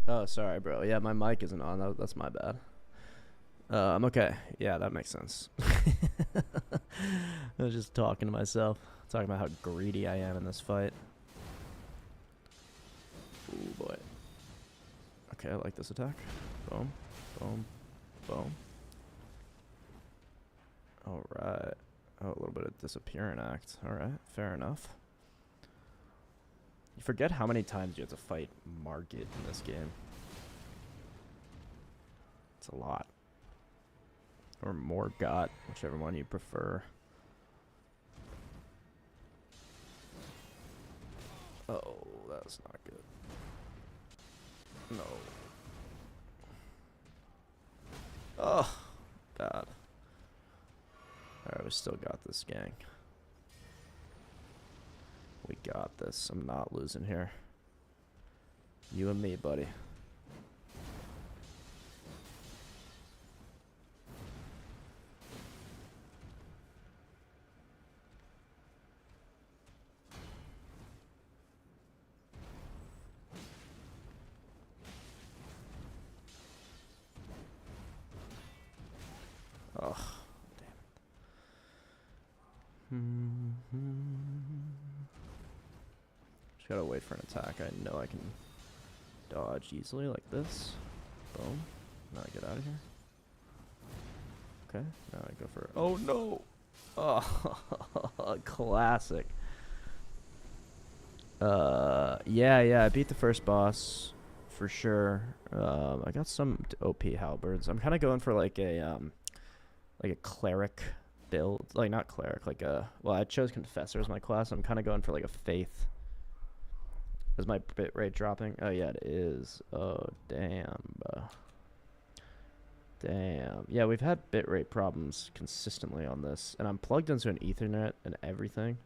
Oh, sorry, bro. Yeah, my mic isn't on. That's my bad. I'm okay. Yeah, that makes sense. I was just talking to myself, talking about how greedy I am in this fight. Oh boy. Okay, I like this attack. Boom, boom, boom. All right. Oh, a little bit of disappearing act. All right, fair enough. You forget how many times you have to fight Margit in this game. It's a lot. Or Morgot, whichever one you prefer. Oh, that's not good. No. Oh, bad. Alright, we still got this, gang. We got this. I'm not losing here. You and me, buddy. Oh, damn it. Just gotta wait for an attack. I know I can dodge easily like this. Boom. Now I get out of here. Okay, now I go for... Oh, no! Oh, classic. Yeah, I beat the first boss for sure. I got some OP halberds. I'm kind of going for like a cleric build, like not cleric, like a... Well, I chose confessor as my class. I'm kind of going for like a faith. Is my bit rate dropping? Oh yeah, it is. Oh damn. Damn. Yeah, we've had bitrate problems consistently on this, and I'm plugged into an Ethernet and everything.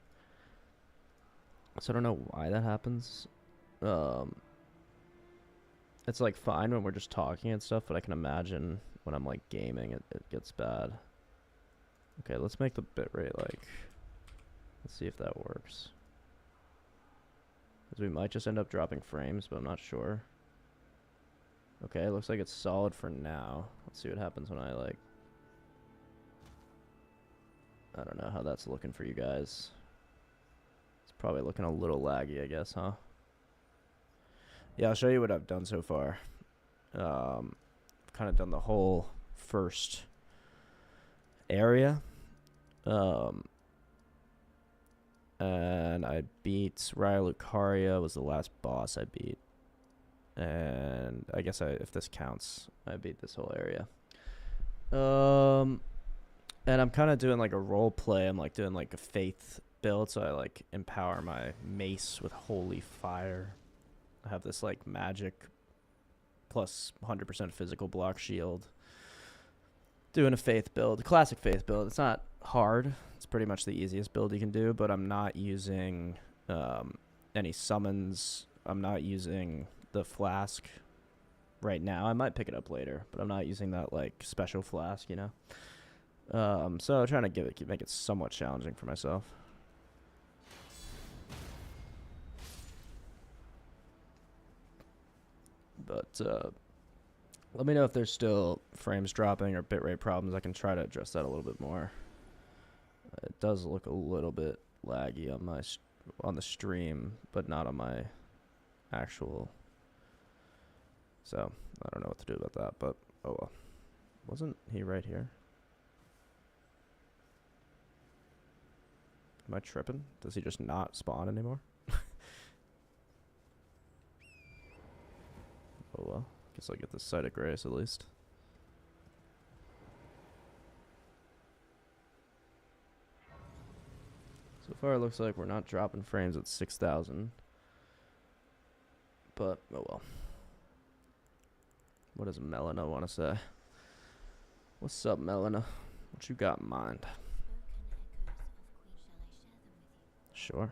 So I don't know why that happens. It's like fine when we're just talking and stuff, but I can imagine when I'm like gaming, it gets bad. Okay, let's make the bitrate like... Let's see if that works. Because we might just end up dropping frames, but I'm not sure. Okay, it looks like it's solid for now. Let's see what happens when I like... I don't know how that's looking for you guys. It's probably looking a little laggy, I guess, huh? Yeah, I'll show you what I've done so far. Kind of done the whole first area. And I beat Raya Lucaria, was the last boss I beat. And I guess if this counts, I beat this whole area. And I'm kind of doing like a role play. I'm like doing like a faith build, so I like empower my mace with holy fire. I have this like magic plus 100% physical block shield. Doing a faith build, classic faith build. It's not hard. It's pretty much the easiest build you can do, but I'm not using any summons. I'm not using the flask right now. I might pick it up later, but I'm not using that like special flask, you know. So I'm trying to make it somewhat challenging for myself. But let me know if there's still frames dropping or bitrate problems. I can try to address that a little bit more. It does look a little bit laggy on the stream, but not on my actual. So I don't know what to do about that, but oh well. Wasn't he right here? Am I tripping? Does he just not spawn anymore? Oh well. Guess I'll get this site of grace at least. So far it looks like we're not dropping frames at 6,000. But, oh well. What does Melina want to say? What's up, Melina? What you got in mind? Sure.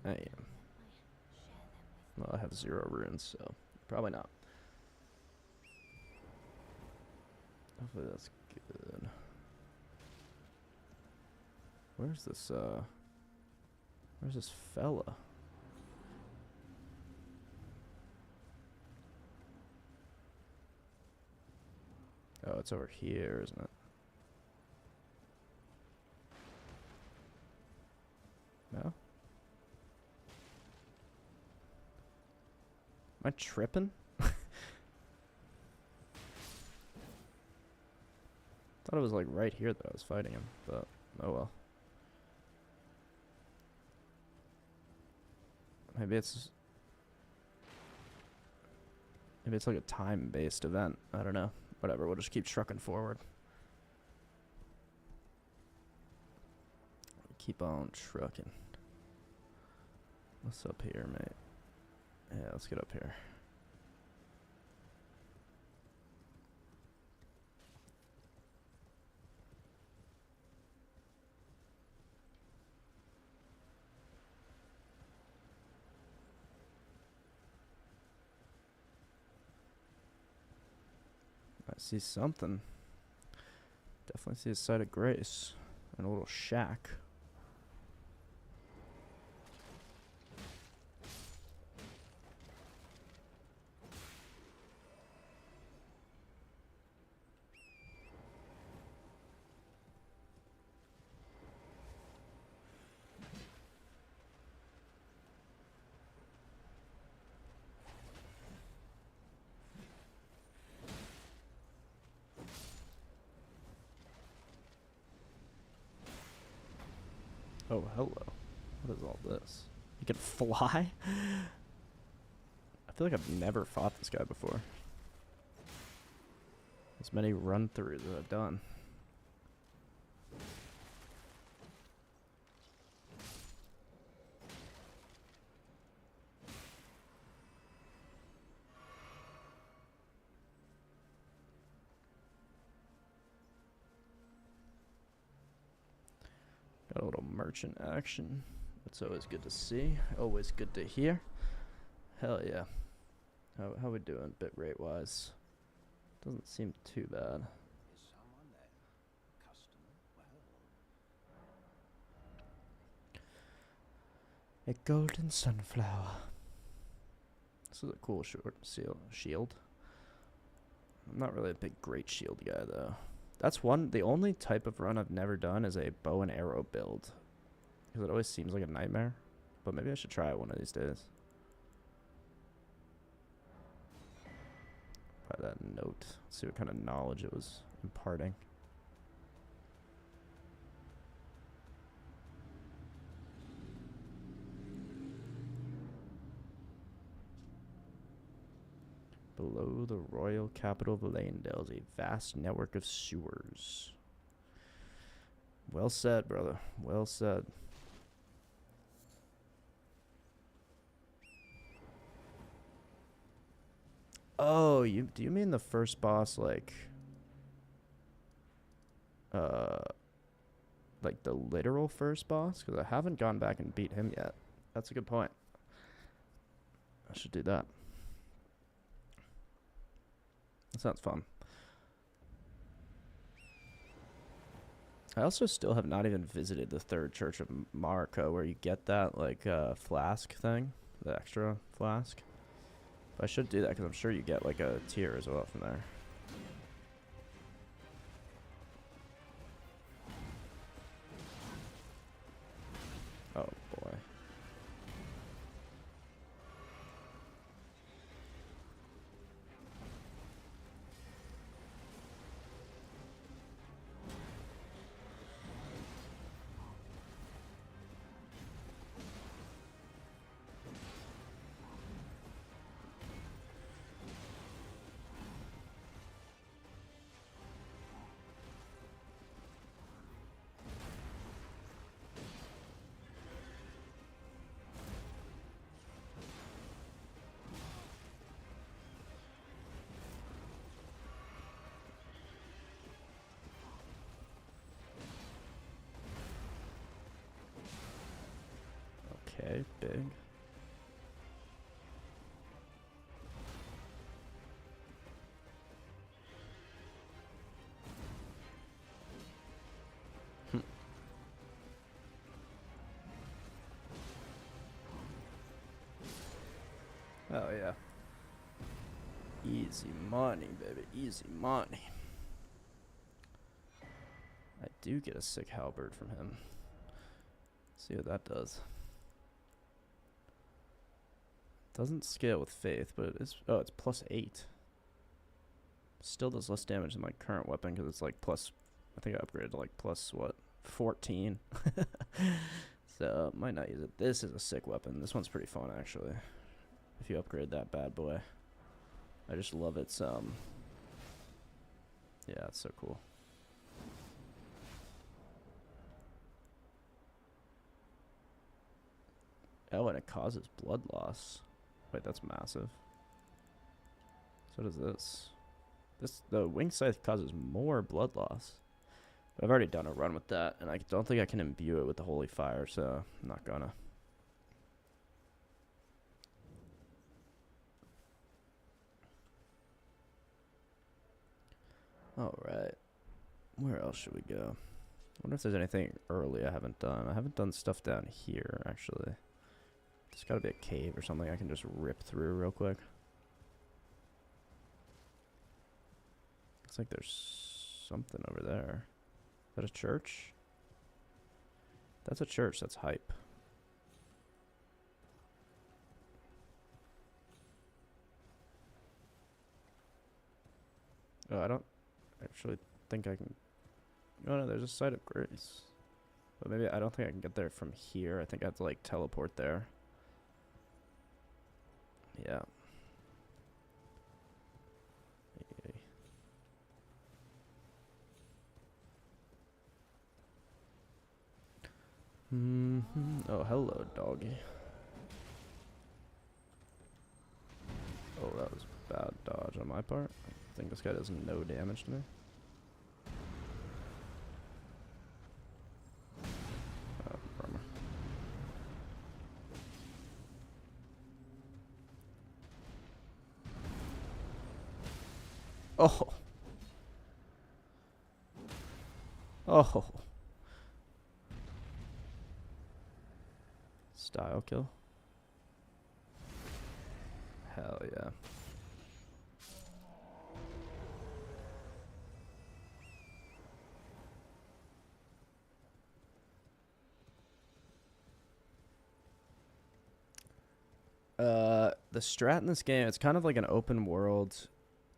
Damn. Well, I have 0 runes, so probably not. Hopefully that's good. Where's this fella? Oh, it's over here, isn't it? No? Am I tripping? Thought it was like right here that I was fighting him, but oh well. Maybe it's like a time-based event. I don't know. Whatever, we'll just keep trucking forward. Keep on trucking. What's up here, mate? Yeah, let's get up here. I see something. Definitely see a site of grace and a little shack. Oh, hello. What is all this? You can fly? I feel like I've never fought this guy before. As many run-throughs as I've done. Got a little merchant action. That's always good to see. Always good to hear. Hell yeah. How we doing bit rate wise? Doesn't seem too bad. Is someone there? Customer? Well. A golden sunflower. This is a cool short shield. I'm not really a big great shield guy though. That's the only type of run I've never done is a bow and arrow build. Because it always seems like a nightmare. But maybe I should try it one of these days. By that note. See what kind of knowledge it was imparting. Below the royal capital of Leyndell is a vast network of sewers. Well said, brother. Well said. Oh, do you mean the first boss like the literal first boss? Because I haven't gone back and beat him yet. That's a good point. I should do that. That sounds fun. I also still have not even visited the third church of Marco, where you get that like flask thing, the extra flask. But I should do that because I'm sure you get like a tier as well from there. Oh boy. Okay, big. Oh yeah. Easy money, baby. Easy money. I do get a sick halberd from him. See what that does. Doesn't scale with faith, but it's it's +8. Still does less damage than my current weapon because it's like plus. I think I upgraded to like plus what 14. So might not use it. This is a sick weapon. This one's pretty fun actually. If you upgrade that bad boy, I just love its yeah, it's so cool. Oh, and it causes blood loss. Wait, that's massive. So does this. The wing scythe causes more blood loss. But I've already done a run with that, and I don't think I can imbue it with the holy fire, so I'm not gonna. Alright. Where else should we go? I wonder if there's anything early I haven't done. I haven't done stuff down here, actually. There's gotta be a cave or something I can just rip through real quick. Looks like there's something over there. Is that a church? That's a church. That's hype. Oh, I don't actually think I can. Oh no, there's a site of grace. But maybe I don't think I can get there from here. I think I have to like teleport there. Yeah. Oh, hello, doggy. Oh, that was bad dodge on my part. I think this guy does no damage to me. Oh, bummer. Oh. Oh. Style kill. Hell yeah. The strat in this game, it's kind of like an open world,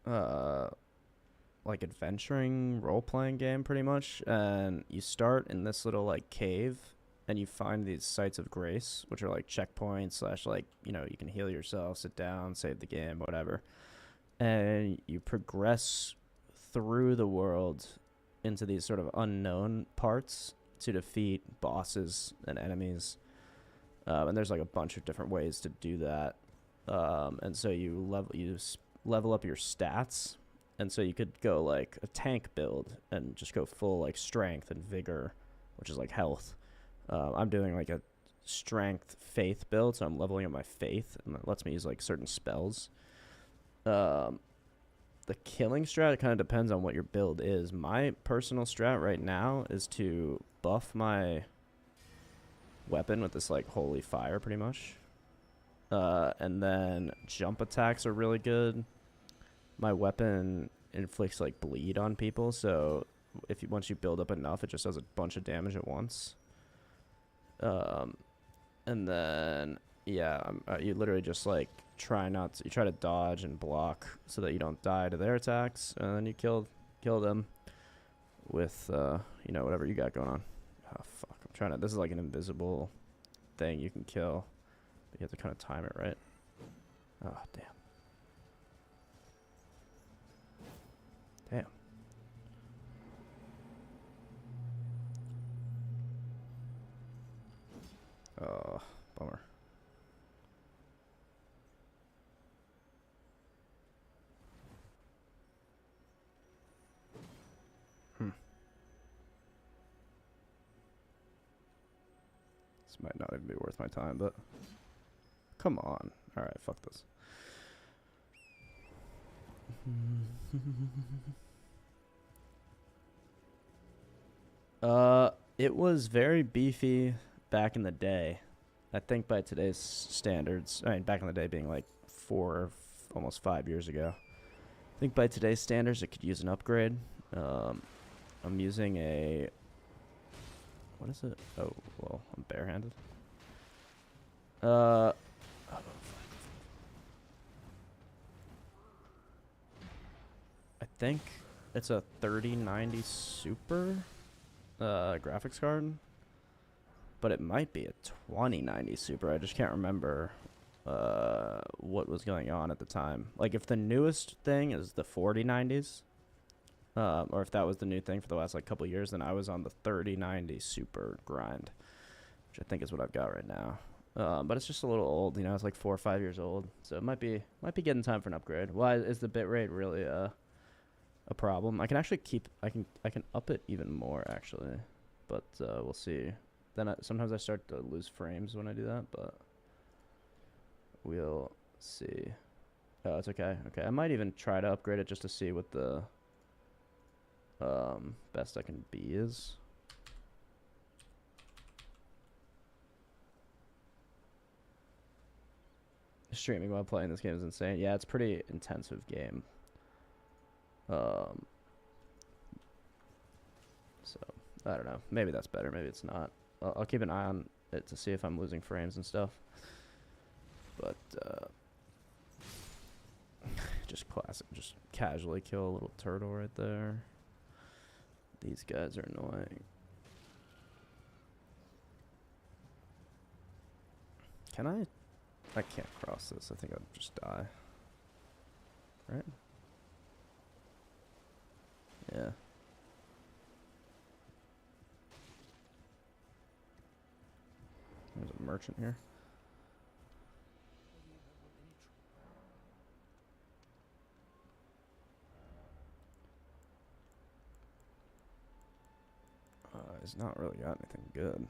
like adventuring role-playing game pretty much. And you start in this little like cave and you find these sites of grace, which are like checkpoints slash like, you know, you can heal yourself, sit down, save the game, whatever. And you progress through the world into these sort of unknown parts to defeat bosses and enemies. And there's like a bunch of different ways to do that. And so you level up your stats. And so you could go like a tank build and just go full like strength and vigor, which is like health. I'm doing like a strength faith build, so I'm leveling up my faith, and that lets me use like certain spells. The killing strat kind of depends on what your build is. My personal strat right now is to buff my weapon with this like holy fire pretty much. And then jump attacks are really good. My weapon inflicts like bleed on people, so if you once you build up enough, it just does a bunch of damage at once. And then yeah, you literally just like try to dodge and block so that you don't die to their attacks, and then you kill them with you know, whatever you got going on. Oh fuck, I'm trying to. This is like an invisible thing you can kill, but you have to kind of time it right. Oh damn. Damn. Oh, bummer. This might not even be worth my time, but come on. All right, fuck this. It was very beefy back in the day. I think by today's standards, I mean back in the day being like almost 5 years ago. I think by today's standards, it could use an upgrade. I'm using a... What is it? Oh, well, I'm barehanded. I think it's a 3090 Super graphics card, but it might be a 2090 Super. I just can't remember what was going on at the time. Like, if the newest thing is the 4090s, or if that was the new thing for the last like couple years, then I was on the 3090 Super grind, which I think is what I've got right now. But it's just a little old, you know. It's like 4 or 5 years old, so it might be getting time for an upgrade. Why is the bitrate really a problem? I can actually I can up it even more actually, but we'll see. Then sometimes I start to lose frames when I do that, but we'll see. Oh, it's okay. Okay, I might even try to upgrade it just to see what the best I can be is. Streaming while playing this game is insane. Yeah, it's a pretty intensive game. So I don't know. Maybe that's better. Maybe it's not. I'll keep an eye on it to see if I'm losing frames and stuff. But just classic. Just casually kill a little turtle right there. These guys are annoying. Can I? I can't cross this. I think I'll just die. Right? Yeah. There's a merchant here. He's not really got anything good.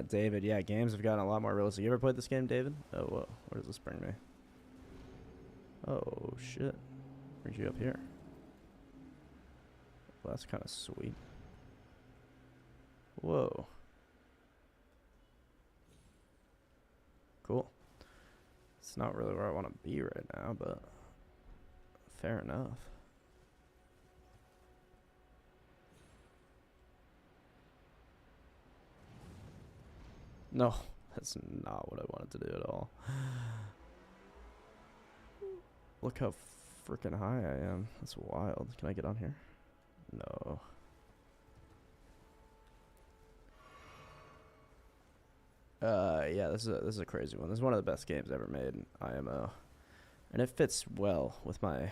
David, yeah, games have gotten a lot more realistic. You ever played this game, David? Oh, whoa. Where does this bring me? Oh, shit. Brings you up here. Well, that's kind of sweet. Whoa. Cool. It's not really where I want to be right now, but fair enough. No, that's not what I wanted to do at all. Look how freaking high I am. That's wild. Can I get on here? No. Yeah, this is a crazy one. This is one of the best games ever made in IMO, and it fits well with my.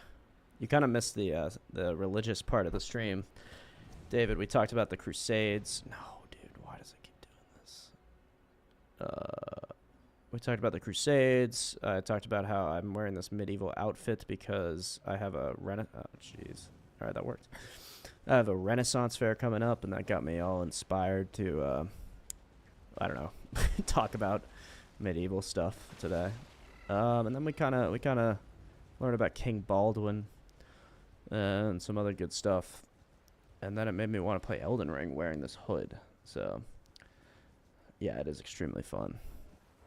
You kind of missed the religious part of the stream, David. We talked about the Crusades. No, dude, why does it keep doing this? We talked about the Crusades. I talked about how I'm wearing this medieval outfit because I have a oh, jeez. All right, that worked. I have a Renaissance fair coming up, and that got me all inspired to, I don't know, talk about medieval stuff today. And then we kind of learned about King Baldwin and some other good stuff. And then it made me want to play Elden Ring wearing this hood. So, yeah, it is extremely fun.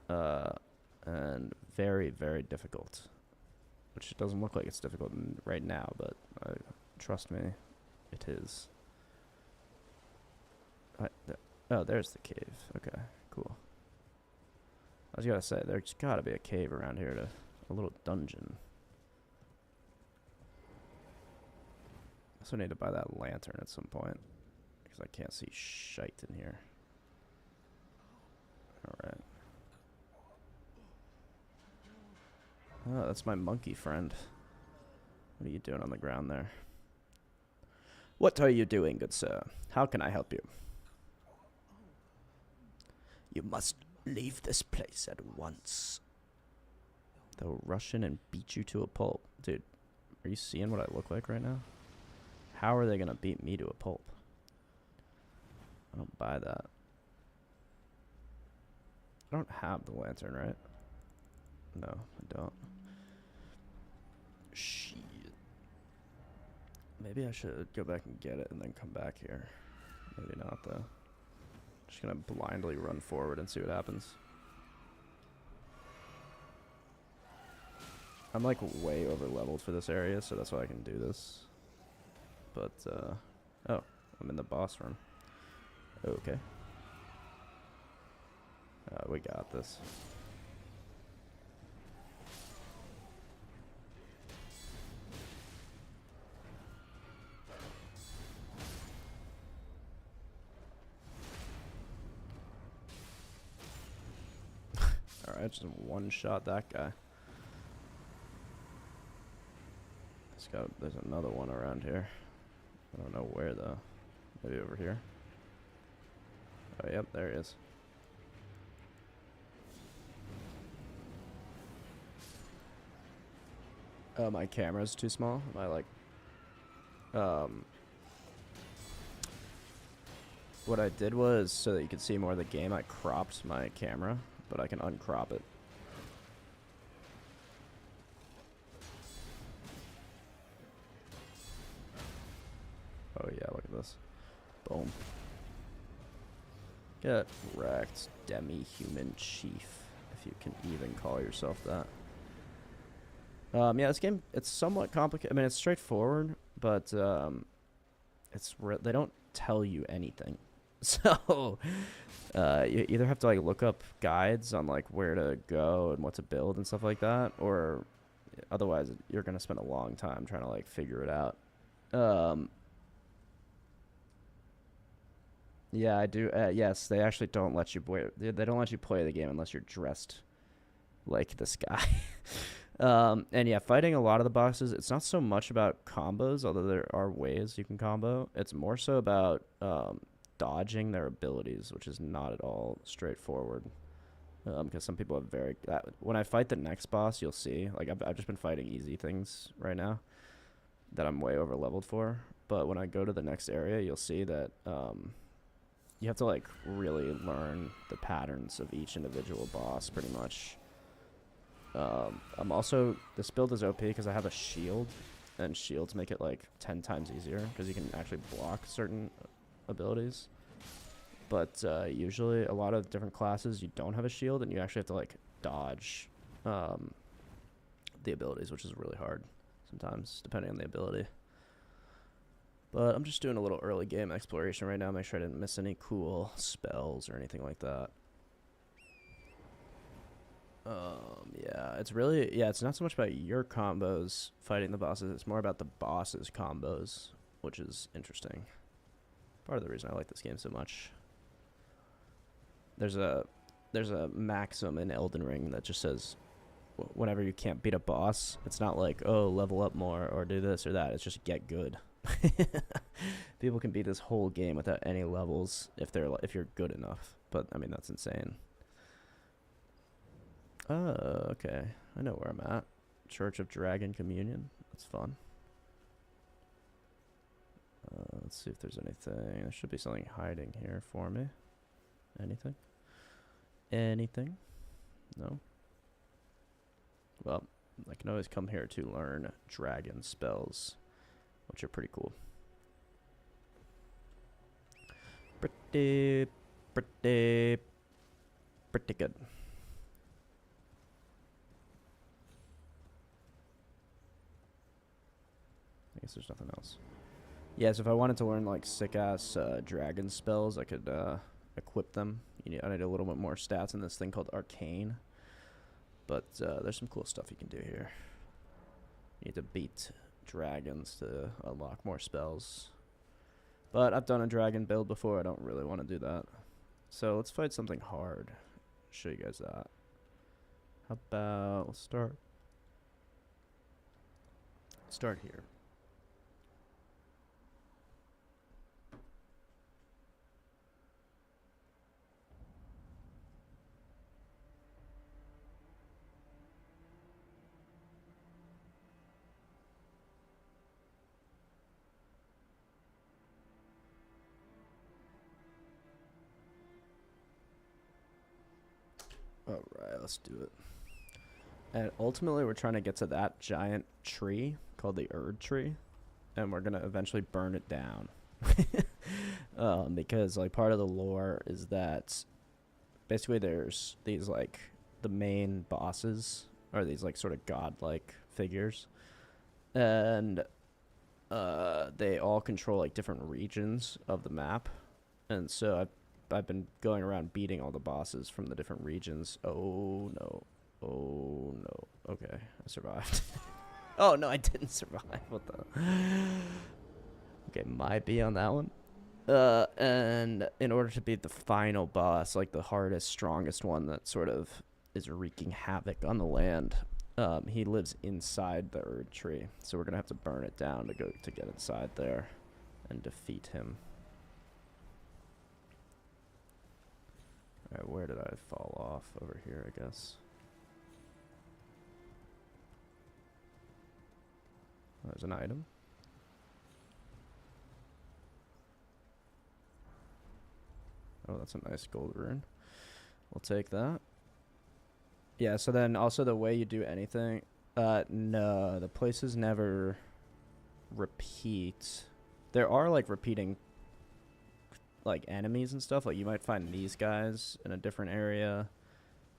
And very, very difficult. Which doesn't look like it's difficult right now, but trust me, it is. Oh, there's the cave. Okay, cool. I was gonna say, there's gotta be a cave around here, a little dungeon. I also need to buy that lantern at some point, because I can't see shite in here. Alright. Oh, that's my monkey friend. What are you doing on the ground there? What are you doing, good sir? How can I help you? You must leave this place at once. They'll rush in and beat you to a pulp. Dude, are you seeing what I look like right now? How are they going to beat me to a pulp? I don't buy that. I don't have the lantern, right? No, I don't. Shit. Maybe I should go back and get it and then come back here. Maybe not, though. Just gonna blindly run forward and see what happens. I'm like way over leveled for this area, so that's why I can do this. But, oh, I'm in the boss room. Okay. We got this. Alright, just one-shot that guy. There's another one around here. I don't know where, though. Maybe over here. Oh, yep, there he is. Oh, my camera's too small. My, like, what I did was, so that you could see more of the game, I cropped my camera, but I can uncrop it. Oh yeah, look at this. Boom. Get wrecked, demi-human chief, if you can even call yourself that. Yeah, this game, it's somewhat complicated. I mean, it's straightforward, but they don't tell you anything. So, you either have to like look up guides on like where to go and what to build and stuff like that, or otherwise you're gonna spend a long time trying to like figure it out. Yeah, I do. Yes, they actually don't let you play. They don't let you play the game unless you're dressed like this guy. And yeah, fighting a lot of the bosses, it's not so much about combos, although there are ways you can combo. It's more so about dodging their abilities, which is not at all straightforward. Because some people have when I fight the next boss, you'll see. Like I've just been fighting easy things right now that I'm way over leveled for. But when I go to the next area, you'll see that you have to like really learn the patterns of each individual boss, pretty much. I'm also, this build is OP because I have a shield, and shields make it like 10 times easier because you can actually block certain abilities. But usually a lot of different classes you don't have a shield, and you actually have to like dodge the abilities, which is really hard sometimes depending on the ability. But I'm just doing a little early game exploration right now, make sure I didn't miss any cool spells or anything like that. Yeah, it's not so much about your combos fighting the bosses, it's more about the boss's combos, which is interesting. Part of the reason I like this game so much. There's a maxim in Elden Ring that just says whenever you can't beat a boss, it's not like, oh, level up more or do this or that, it's just get good. People can beat this whole game without any levels if you're good enough, but I mean that's insane. Oh, okay. I know where I'm at. Church of Dragon Communion. That's fun. Let's see if there's anything. There should be something hiding here for me. Anything? Anything? No? Well, I can always come here to learn dragon spells, which are pretty cool. Pretty good. I guess there's nothing else. Yeah, so if I wanted to learn like sick-ass dragon spells, I could equip them. I need a little bit more stats in this thing called Arcane. But there's some cool stuff you can do here. You need to beat dragons to unlock more spells. But I've done a dragon build before. I don't really want to do that. So let's fight something hard. Show you guys that. How about let's start here. Alright, let's do it. And ultimately, we're trying to get to that giant tree called the Erd tree, and we're gonna eventually burn it down. Because like part of the lore is that basically there's these like the main bosses are these like sort of godlike figures, and they all control like different regions of the map, and so I've been going around beating all the bosses from the different regions. Oh no. Oh no. Okay, I survived. Oh no, I didn't survive. What the? Okay, might be on that one. And in order to beat the final boss, like the hardest, strongest one that sort of is wreaking havoc on the land, he lives inside the Erd tree. So we're gonna have to burn it down to get inside there and defeat him. Alright, where did I fall off? Over here, I guess. Oh, there's an item. Oh, that's a nice gold rune. We'll take that. Yeah, so then also the way you do anything... no, the places never repeat. There are, like, repeating, like, enemies and stuff. Like, you might find these guys in a different area.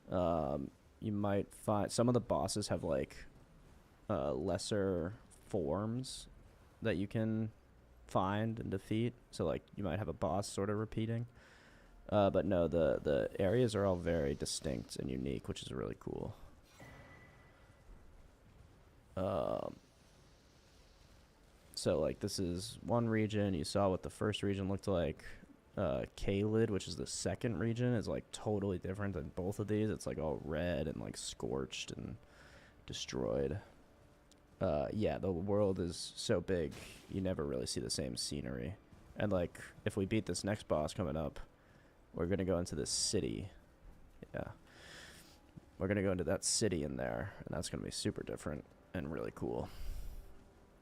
You might find... Some of the bosses have, like, lesser forms that you can find and defeat. So, like, you might have a boss sort of repeating. But no, the areas are all very distinct and unique, which is really cool. So, like, this is one region. You saw what the first region looked like. Kaled, which is the second region, is, like, totally different than both of these. It's, like, all red and, like, scorched and destroyed. Yeah, the world is so big, you never really see the same scenery. And, like, if we beat this next boss coming up, we're going to go into this city. Yeah. We're going to go into that city in there, and that's going to be super different and really cool.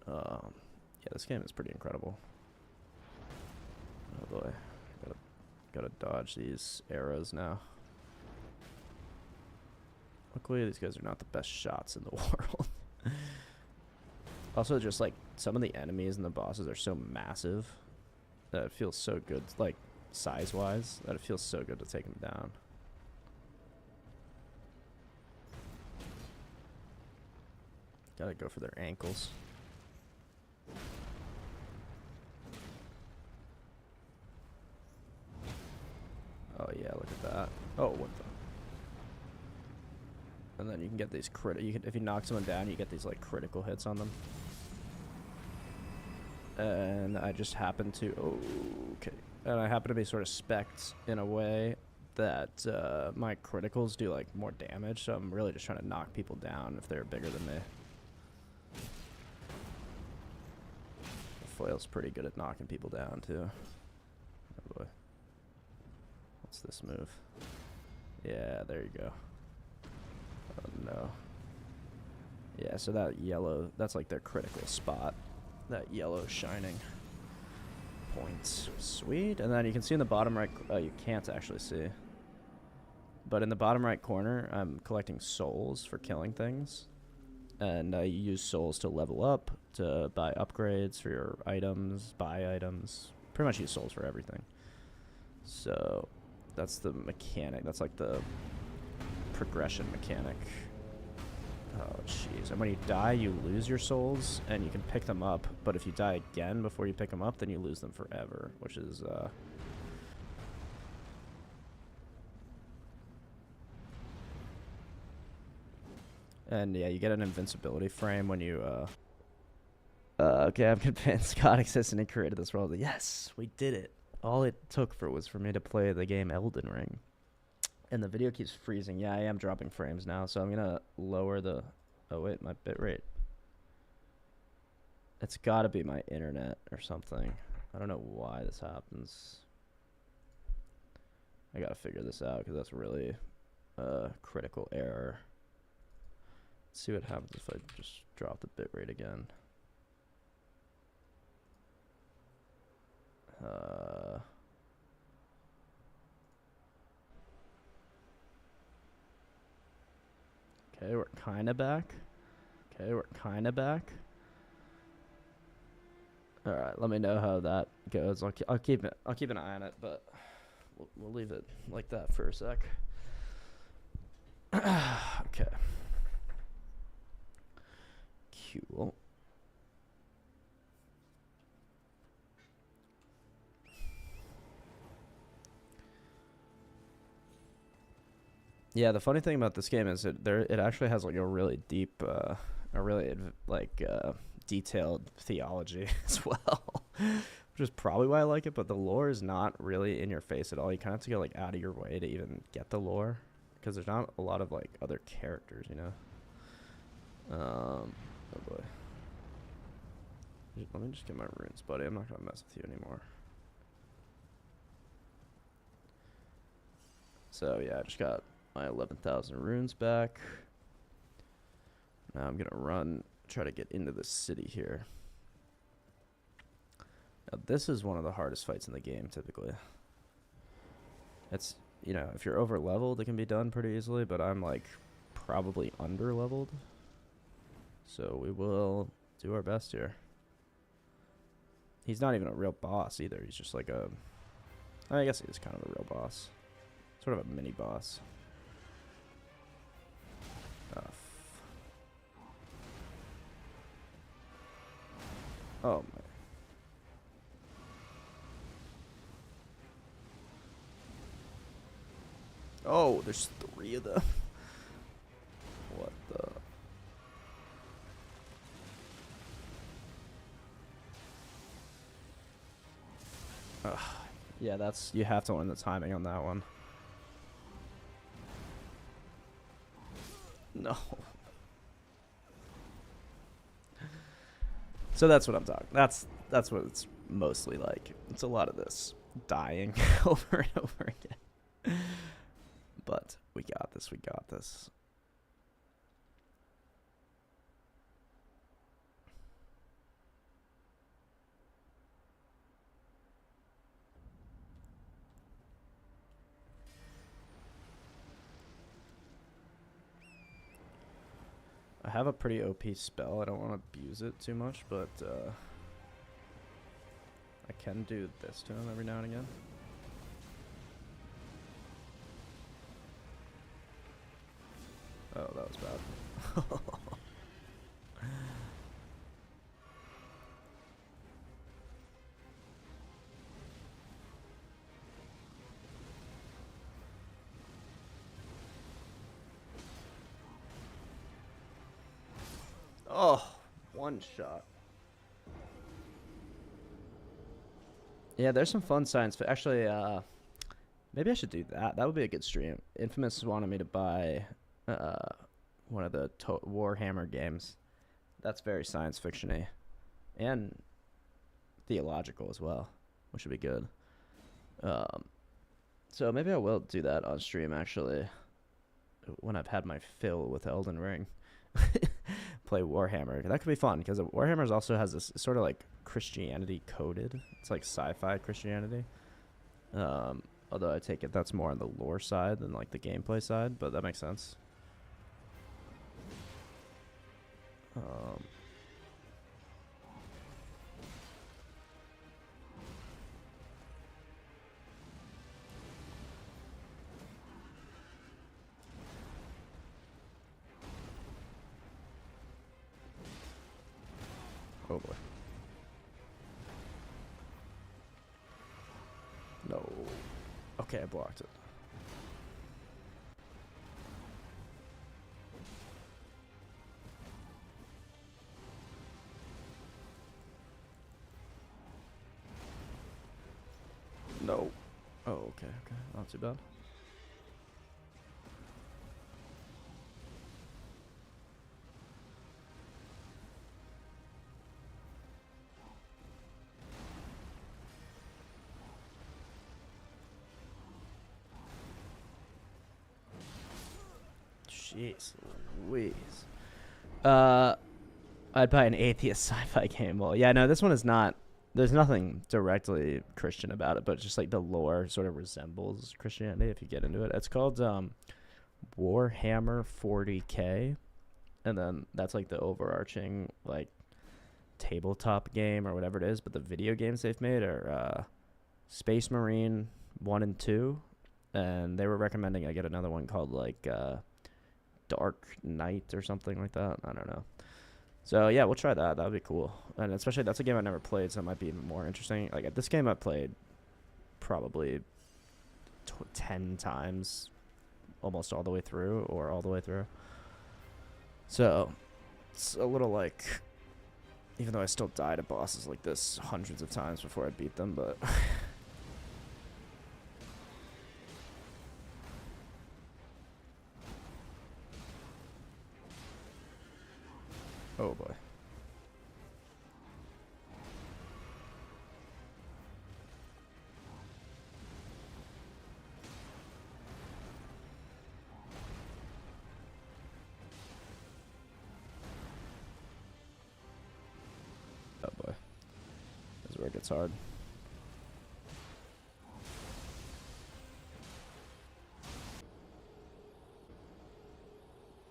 Yeah, this game is pretty incredible. Oh boy. Gotta dodge these arrows now. Luckily, these guys are not the best shots in the world. Also, just like some of the enemies and the bosses are so massive that it feels so good, like size-wise, that it feels so good to take them down. Gotta go for their ankles. Oh yeah, look at that. Oh, what the? And then you can get these if you knock someone down, you get these like critical hits on them. And I just happen to okay. And I happen to be sort of specced in a way that my criticals do like more damage, so I'm really just trying to knock people down if they're bigger than me. The flail's pretty good at knocking people down too. Oh boy. What's this move? Yeah, there you go. Oh no. Yeah, so that yellow, that's like their critical spot. That yellow shining points. Sweet. And then you can see in the bottom right, you can't actually see. But in the bottom right corner, I'm collecting souls for killing things. And I use souls to level up, to buy upgrades for your items, buy items. Pretty much use souls for everything. So that's the mechanic. That's like the progression mechanic. Oh, jeez. And when you die, you lose your souls, and you can pick them up. But if you die again before you pick them up, then you lose them forever, which is, And, yeah, you get an invincibility frame when you, okay, I'm convinced God existed and created this world. Yes, we did it. All it took was for me to play the game Elden Ring. And the video keeps freezing. Yeah, I am dropping frames now, so I'm gonna lower the... Oh, wait, my bitrate. It's gotta be my internet or something. I don't know why this happens. I gotta figure this out, because that's really a critical error. Let's see what happens if I just drop the bitrate again. Okay, we're kind of back. Okay, we're kind of back. All right, let me know how that goes. I'll keep an eye on it, but we'll leave it like that for a sec. Okay. Cool. Yeah, the funny thing about this game is it actually has like a really deep, detailed theology as well, which is probably why I like it. But the lore is not really in your face at all. You kind of have to go like out of your way to even get the lore, because there's not a lot of like other characters, you know. Oh boy. Let me just get my runes, buddy. I'm not gonna mess with you anymore. So yeah, I just got my 11,000 runes back. Now I'm gonna try to get into the city here. Now this is one of the hardest fights in the game, typically. It's, you know, if you're over leveled, it can be done pretty easily, but I'm like probably under leveled. So we will do our best here. He's not even a real boss either. He's just like I guess he is kind of a real boss. Sort of a mini boss. Oh my. Oh, there's 3 of them. What the? Yeah, you have to learn the timing on that one. No. So that's what I'm talking. That's what it's mostly like. It's a lot of this dying over and over again. But we got this. We got this. I have a pretty OP spell. I don't want to abuse it too much, but I can do this to him every now and again. Oh, that was bad. Oh, one shot. Yeah, there's some fun science. Actually, maybe I should do that. That would be a good stream. Infamous wanted me to buy one of the Warhammer games. That's very science fiction-y and theological as well, which would be good. So maybe I will do that on stream, actually, when I've had my fill with Elden Ring. Play Warhammer. That could be fun, because Warhammer also has this sort of like Christianity coded. It's like sci-fi Christianity. Although I take it that's more on the lore side than like the gameplay side, but that makes sense. Oh boy. No. Okay, I blocked it. No. Oh, okay, okay. Not too bad. Jeez Louise. I'd buy an atheist sci-fi game. Well, yeah, no, this one is not. There's nothing directly Christian about it, but just like the lore sort of resembles Christianity if you get into it. It's called Warhammer 40K, and then that's like the overarching like tabletop game or whatever it is. But the video games they've made are Space Marine 1 and 2, and they were recommending I get another one called like Dark Knight or something like that. I don't know. So yeah, we'll try that. That would be cool. And especially that's a game I never played, so it might be even more interesting. Like at this game, I played probably 10 times, almost all the way through, or all the way through. So it's a little like, even though I still died at bosses like this hundreds of times before I beat them, but oh boy. Oh boy. This is where it gets hard.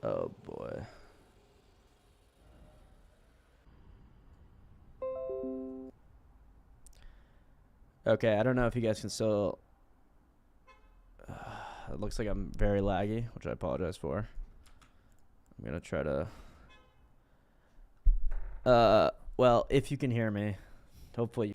Oh boy. Okay, I don't know if you guys can still. It looks like I'm very laggy, which I apologize for. I'm gonna try to. Well, if you can hear me, hopefully.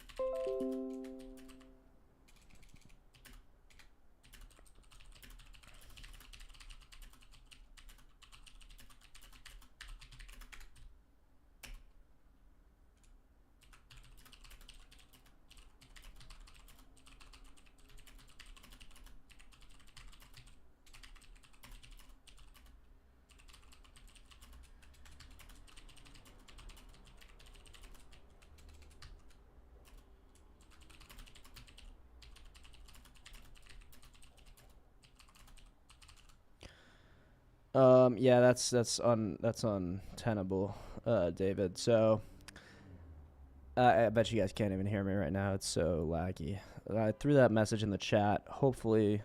Yeah, that's untenable, David. So I bet you guys can't even hear me right now. It's so laggy. I threw that message in the chat. Hopefully